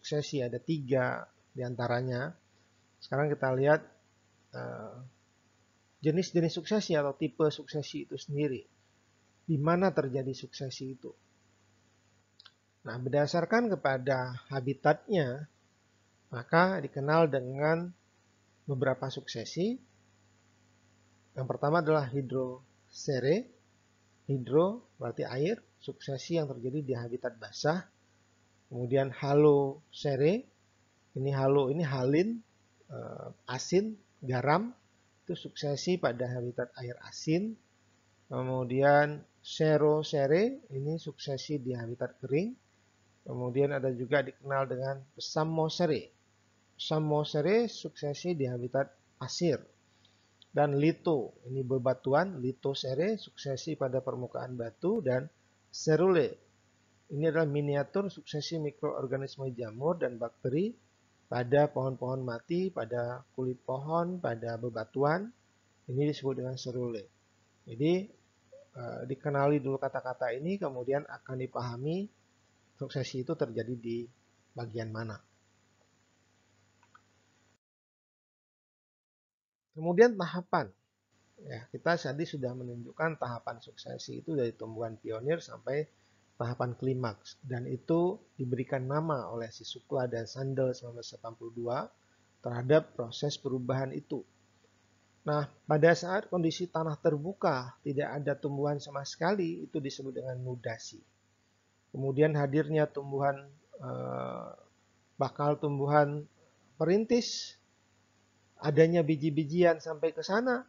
suksesi, ada 3 diantaranya. Sekarang kita lihat jenis-jenis suksesi atau tipe suksesi itu sendiri. Di mana terjadi suksesi itu? Nah, berdasarkan kepada habitatnya, maka dikenal dengan beberapa suksesi. Yang pertama adalah hidrosere. Hidro berarti air, suksesi yang terjadi di habitat basah. Kemudian halosere, ini halo, ini halin, asin, garam, itu suksesi pada habitat air asin. Kemudian xerosere, ini suksesi di habitat kering. Kemudian ada juga dikenal dengan samosere. Samosere suksesi di habitat pasir. Dan lito, ini bebatuan, litosere suksesi pada permukaan batu. Dan serule, ini adalah miniatur suksesi mikroorganisme jamur dan bakteri pada pohon-pohon mati, pada kulit pohon, pada bebatuan. Ini disebut dengan serule. Jadi dikenali dulu kata-kata ini, kemudian akan dipahami suksesi itu terjadi di bagian mana. Kemudian tahapan. Ya, kita tadi sudah menunjukkan tahapan suksesi itu dari tumbuhan pionir sampai tahapan klimaks. Dan itu diberikan nama oleh si Shukla dan Sandel 1982 terhadap proses perubahan itu. Nah, pada saat kondisi tanah terbuka, tidak ada tumbuhan sama sekali, itu disebut dengan nudasi. Kemudian hadirnya tumbuhan, bakal tumbuhan perintis, adanya biji-bijian sampai ke sana,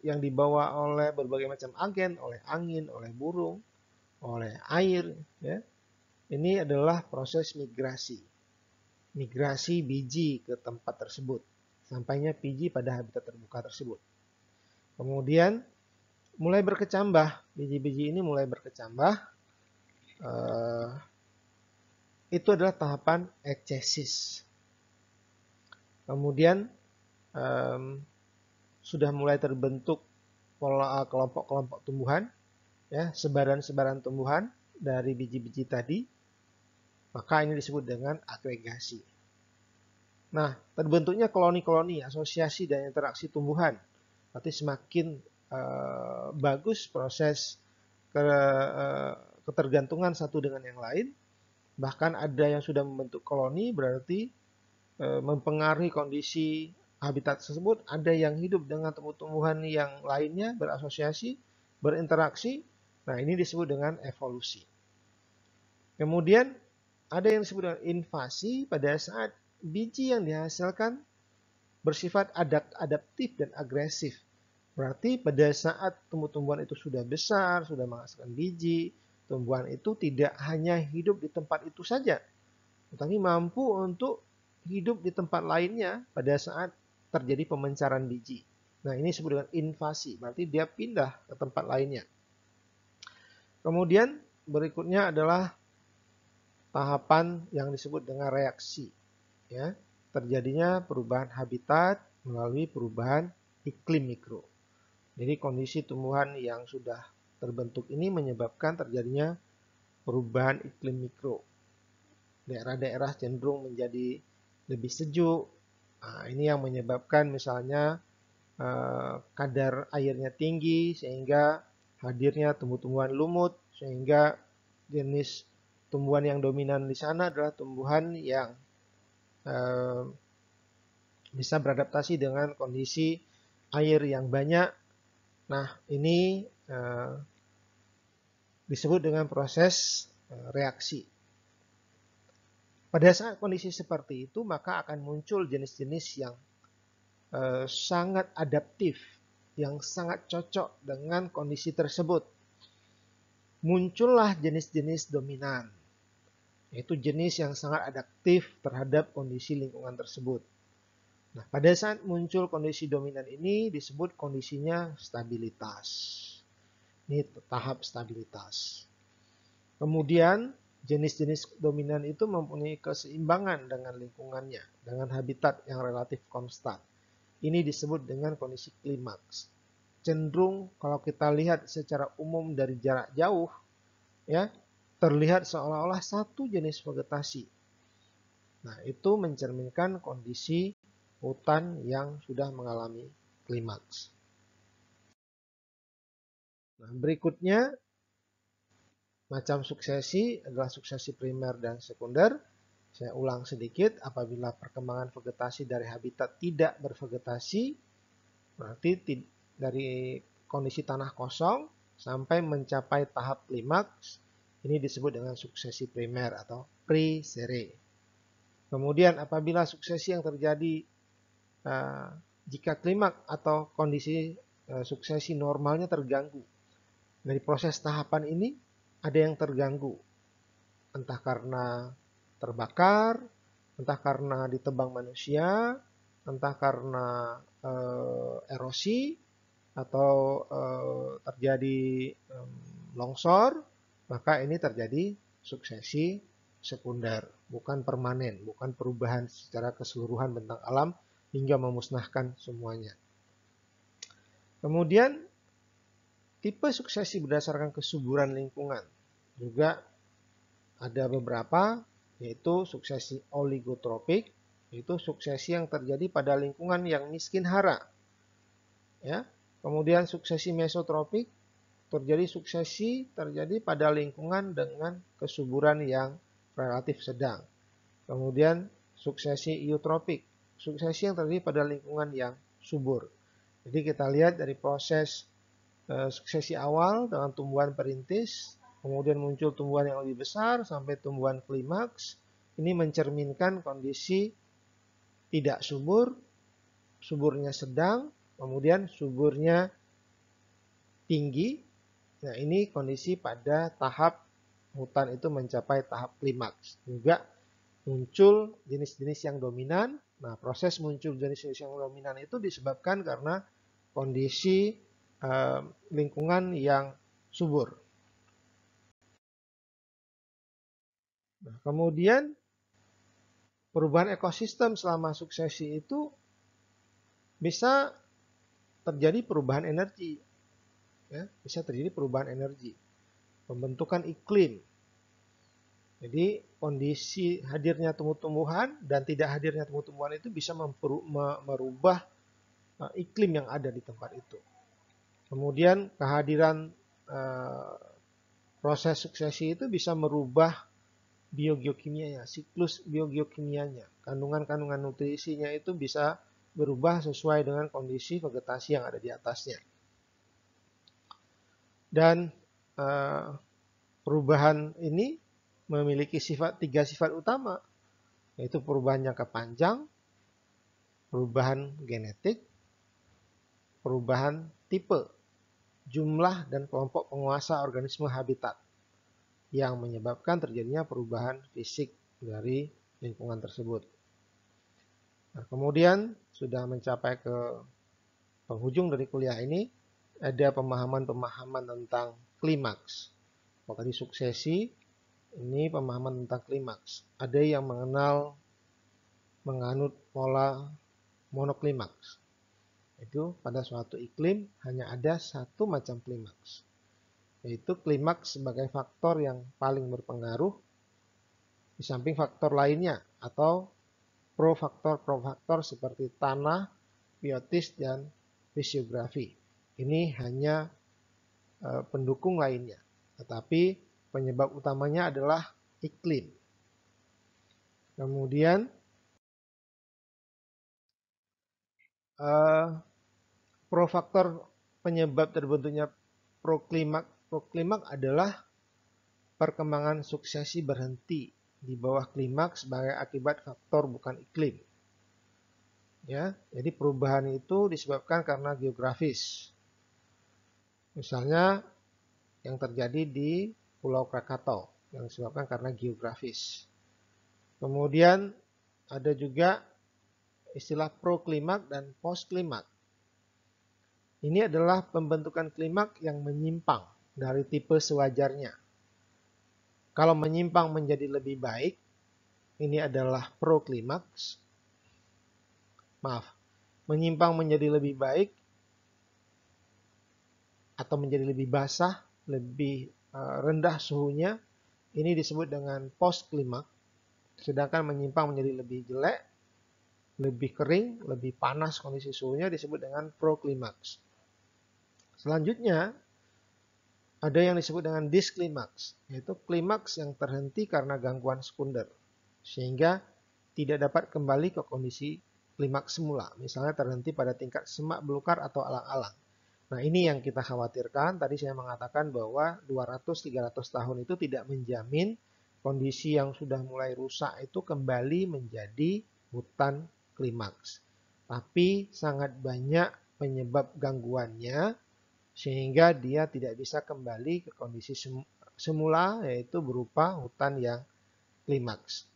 yang dibawa oleh berbagai macam agen, oleh angin, oleh burung, oleh air. Ya. Ini adalah proses migrasi. Migrasi biji ke tempat tersebut. Sampainya biji pada habitat terbuka tersebut. Kemudian mulai berkecambah. Biji-biji ini mulai berkecambah. Itu adalah tahapan eksesis. Kemudian sudah mulai terbentuk pola kelompok-kelompok tumbuhan, ya, sebaran-sebaran tumbuhan dari biji-biji tadi, maka ini disebut dengan agregasi. Nah, terbentuknya koloni-koloni, asosiasi dan interaksi tumbuhan. Berarti semakin bagus proses ketergantungan satu dengan yang lain. Bahkan ada yang sudah membentuk koloni, berarti mempengaruhi kondisi habitat tersebut. Ada yang hidup dengan tumbuh-tumbuhan yang lainnya, berasosiasi, berinteraksi. Nah, ini disebut dengan evolusi. Kemudian ada yang disebut dengan invasi pada saat biji yang dihasilkan bersifat adaptif dan agresif. Berarti pada saat tumbuh-tumbuhan itu sudah besar, sudah menghasilkan biji, tumbuhan itu tidak hanya hidup di tempat itu saja, tetapi mampu untuk hidup di tempat lainnya pada saat terjadi pemencaran biji. Nah, ini disebut dengan invasi, berarti dia pindah ke tempat lainnya. Kemudian berikutnya adalah tahapan yang disebut dengan reaksi. Ya, terjadinya perubahan habitat melalui perubahan iklim mikro. Jadi kondisi tumbuhan yang sudah terbentuk ini menyebabkan terjadinya perubahan iklim mikro. Daerah-daerah cenderung menjadi lebih sejuk. Nah, ini yang menyebabkan misalnya kadar airnya tinggi sehingga hadirnya tumbuh-tumbuhan lumut, sehingga jenis tumbuhan yang dominan di sana adalah tumbuhan yang bisa beradaptasi dengan kondisi air yang banyak. Nah, ini disebut dengan proses reaksi. Pada saat kondisi seperti itu, maka akan muncul jenis-jenis yang sangat adaptif, yang sangat cocok dengan kondisi tersebut. Muncullah jenis-jenis dominan, yaitu jenis yang sangat adaptif terhadap kondisi lingkungan tersebut. Nah, pada saat muncul kondisi dominan ini disebut kondisinya stabilitas. Ini tahap stabilitas. Kemudian jenis-jenis dominan itu mempunyai keseimbangan dengan lingkungannya, dengan habitat yang relatif konstan. Ini disebut dengan kondisi klimaks. Cenderung kalau kita lihat secara umum dari jarak jauh, ya, terlihat seolah-olah satu jenis vegetasi. Nah, itu mencerminkan kondisi hutan yang sudah mengalami klimaks. Nah, berikutnya, macam suksesi adalah suksesi primer dan sekunder. Saya ulang sedikit, apabila perkembangan vegetasi dari habitat tidak bervegetasi, berarti dari kondisi tanah kosong sampai mencapai tahap klimaks, ini disebut dengan suksesi primer atau pre-sere. Kemudian apabila suksesi yang terjadi jika klimaks atau kondisi suksesi normalnya terganggu, dari proses tahapan ini ada yang terganggu, entah karena terbakar, entah karena ditebang manusia, entah karena erosi, atau terjadi longsor, maka ini terjadi suksesi sekunder, bukan permanen, bukan perubahan secara keseluruhan bentang alam hingga memusnahkan semuanya. Kemudian tipe suksesi berdasarkan kesuburan lingkungan juga ada beberapa, yaitu suksesi oligotropik, yaitu suksesi yang terjadi pada lingkungan yang miskin hara. Ya. Kemudian suksesi mesotropik, terjadi pada lingkungan dengan kesuburan yang relatif sedang. Kemudian suksesi eutropik, suksesi yang terjadi pada lingkungan yang subur. Jadi kita lihat dari proses suksesi awal dengan tumbuhan perintis, kemudian muncul tumbuhan yang lebih besar sampai tumbuhan klimaks. Ini mencerminkan kondisi tidak subur, suburnya sedang, kemudian suburnya tinggi. Nah, ini kondisi pada tahap hutan itu mencapai tahap klimaks. Juga muncul jenis-jenis yang dominan. Nah, proses muncul jenis-jenis yang dominan itu disebabkan karena kondisi lingkungan yang subur. Nah, kemudian perubahan ekosistem selama suksesi itu bisa terjadi perubahan energi. Ya, bisa terjadi perubahan energi. Pembentukan iklim. Jadi kondisi hadirnya tumbuh-tumbuhan dan tidak hadirnya tumbuh-tumbuhan itu bisa merubah iklim yang ada di tempat itu. Kemudian kehadiran proses suksesi itu bisa merubah biogeokimianya, siklus biogeokimianya. Kandungan-kandungan nutrisinya itu bisa berubah sesuai dengan kondisi vegetasi yang ada di atasnya. Dan perubahan ini memiliki tiga sifat utama, yaitu perubahan jangka panjang, perubahan genetik, perubahan tipe, jumlah dan kelompok penguasa organisme habitat yang menyebabkan terjadinya perubahan fisik dari lingkungan tersebut. Nah, kemudian sudah mencapai ke penghujung dari kuliah ini, ada pemahaman-pemahaman tentang klimaks. Kalau tadi suksesi, ini pemahaman tentang klimaks. Ada yang menganut pola monoklimaks. Itu pada suatu iklim hanya ada satu macam klimaks. Yaitu klimaks sebagai faktor yang paling berpengaruh di samping faktor lainnya atau profaktor seperti tanah, biotis, dan fisiografi. Ini hanya pendukung lainnya. Tetapi penyebab utamanya adalah iklim. Kemudian profaktor penyebab terbentuknya proklimak adalah perkembangan suksesi berhenti di bawah klimaks sebagai akibat faktor bukan iklim. Ya, jadi perubahan itu disebabkan karena geografis. Misalnya yang terjadi di Pulau Krakatau yang disebabkan karena geografis. Kemudian ada juga istilah proklimak dan postklimak. Ini adalah pembentukan klimak yang menyimpang dari tipe sewajarnya. Kalau menyimpang menjadi lebih baik, ini adalah proklimaks. Maaf, menyimpang menjadi lebih baik atau menjadi lebih basah, lebih rendah suhunya, ini disebut dengan postklimaks. Sedangkan menyimpang menjadi lebih jelek, lebih kering, lebih panas kondisi suhunya disebut dengan proklimaks. Selanjutnya, ada yang disebut dengan disklimaks, yaitu klimaks yang terhenti karena gangguan sekunder, sehingga tidak dapat kembali ke kondisi klimaks semula, misalnya terhenti pada tingkat semak belukar atau alang-alang. Nah, ini yang kita khawatirkan. Tadi saya mengatakan bahwa 200-300 tahun itu tidak menjamin kondisi yang sudah mulai rusak itu kembali menjadi hutan klimaks. Tapi sangat banyak penyebab gangguannya sehingga dia tidak bisa kembali ke kondisi semula, yaitu berupa hutan yang klimaks.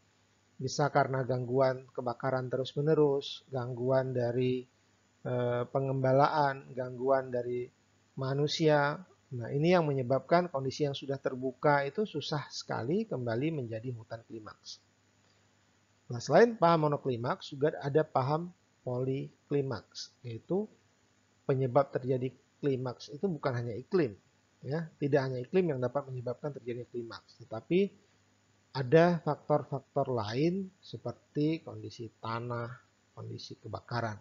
Bisa karena gangguan kebakaran terus-menerus, gangguan dari pengembalaan, gangguan dari manusia. Nah, ini yang menyebabkan kondisi yang sudah terbuka itu susah sekali kembali menjadi hutan klimaks. Nah, selain paham monoklimaks, juga ada paham poliklimaks, yaitu penyebab terjadi klimaks itu bukan hanya iklim, ya, tidak hanya iklim yang dapat menyebabkan terjadi klimaks, tetapi ada faktor-faktor lain seperti kondisi tanah, kondisi kebakaran.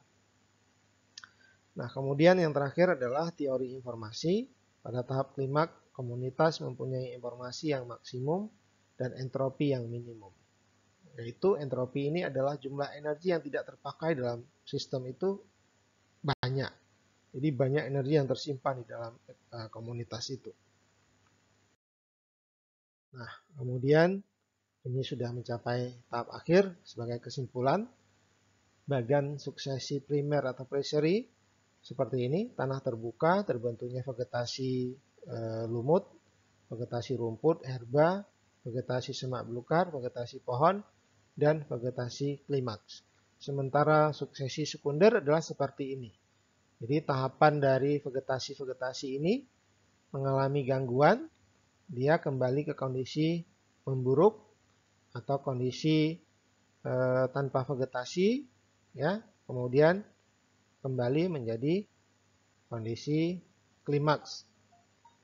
Nah, kemudian yang terakhir adalah teori informasi. Pada tahap klimaks, komunitas mempunyai informasi yang maksimum dan entropi yang minimum. Yaitu entropi ini adalah jumlah energi yang tidak terpakai dalam sistem itu banyak. Jadi banyak energi yang tersimpan di dalam komunitas itu. Nah, kemudian ini sudah mencapai tahap akhir. Sebagai kesimpulan, bagan suksesi primer atau tertiary seperti ini, tanah terbuka, terbentuknya vegetasi lumut, vegetasi rumput, herba, vegetasi semak belukar, vegetasi pohon, dan vegetasi klimaks. Sementara suksesi sekunder adalah seperti ini. Jadi tahapan dari vegetasi-vegetasi ini mengalami gangguan, dia kembali ke kondisi memburuk atau kondisi tanpa vegetasi, ya, kemudian kembali menjadi kondisi klimaks.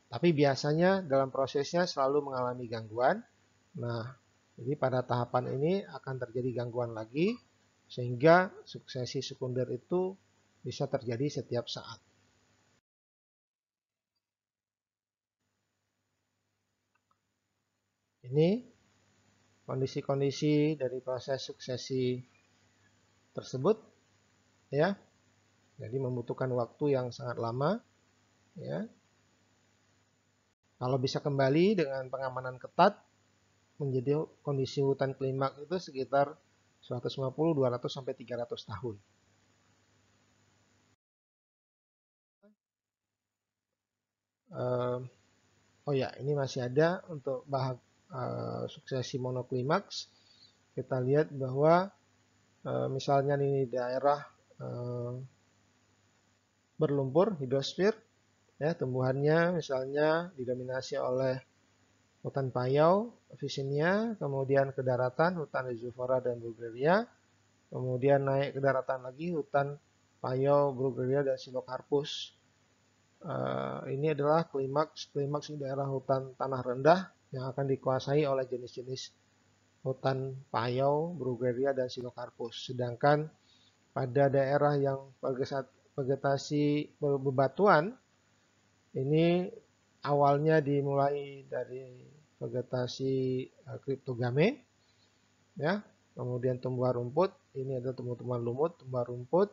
Tapi biasanya dalam prosesnya selalu mengalami gangguan. Nah, jadi pada tahapan ini akan terjadi gangguan lagi, sehingga suksesi sekunder itu bisa terjadi setiap saat. Ini kondisi-kondisi dari proses suksesi tersebut, ya. Jadi membutuhkan waktu yang sangat lama, ya. Kalau bisa kembali dengan pengamanan ketat menjadi kondisi hutan klimaks itu sekitar 150, 200 sampai 300 tahun. Oh ya, ini masih ada untuk bahas suksesi monoklimaks. Kita lihat bahwa misalnya ini daerah berlumpur, hidrosfer, ya, tumbuhannya misalnya didominasi oleh hutan payau, Avicennia, kemudian ke daratan hutan Rhizophyra dan Bruguiera, kemudian naik ke daratan lagi hutan payau, Bruguiera dan Psilocarpus. Ini adalah klimaks di daerah hutan tanah rendah yang akan dikuasai oleh jenis-jenis hutan payau, Bruguiera dan Psilocarpus. Sedangkan pada daerah yang vegetasi bebatuan, ini awalnya dimulai dari vegetasi Cryptogame, ya, kemudian tumbuhan rumput, ini ada tumbuhan lumut, tumbuhan rumput,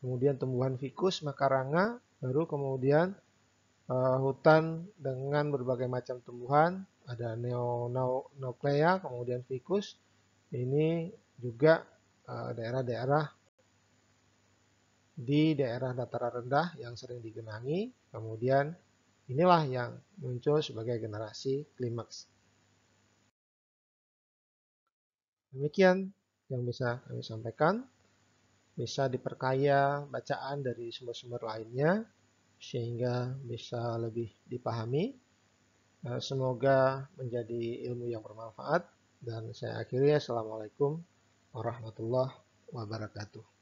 kemudian tumbuhan ficus, makaranga, baru kemudian hutan dengan berbagai macam tumbuhan, ada neonuclea, kemudian ficus. Ini juga daerah-daerah di daerah dataran rendah yang sering digenangi, kemudian inilah yang muncul sebagai generasi klimaks. Demikian yang bisa kami sampaikan. Bisa diperkaya bacaan dari sumber-sumber lainnya sehingga bisa lebih dipahami. Semoga menjadi ilmu yang bermanfaat dan saya akhiri. Assalamualaikum warahmatullahi wabarakatuh.